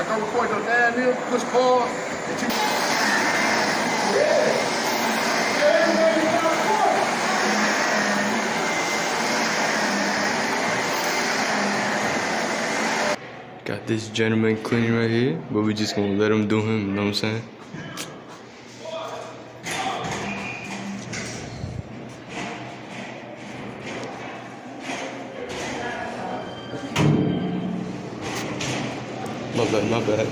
Like I record your dad here, push pause, and you. Got this gentleman cleaning right here, but we just gonna let him do him, you know what I'm saying? My bad.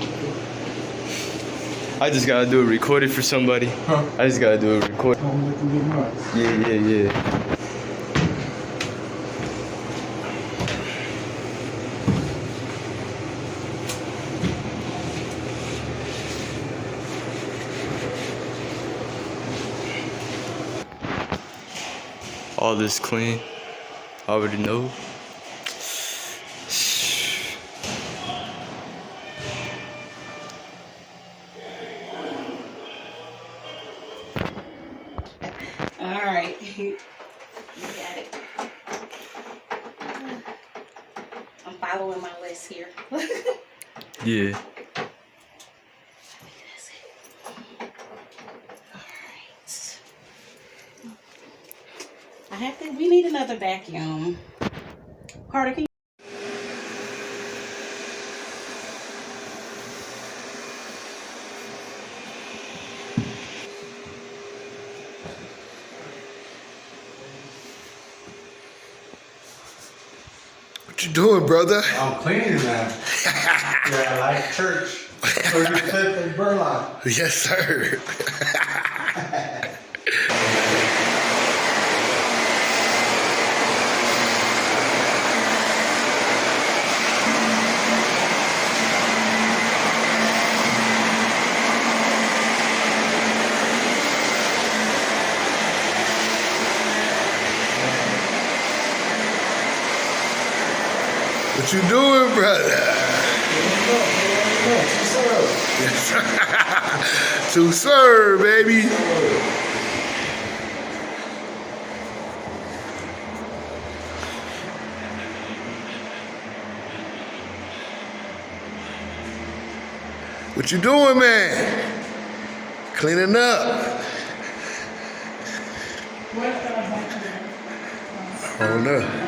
I just gotta do it recorded for somebody. Huh? I just gotta do it recorded. Yeah. All this clean. I already know. All right, you got it. I'm following my list here. Yeah. We need another vacuum. Carter, can you? What you doing, brother? I'm cleaning now. Yeah, like church. 35th and Burlock. Yes, sir. What you doing, brother? Yes, sir. To serve, baby. What you doing, man? Cleaning up. I don't know.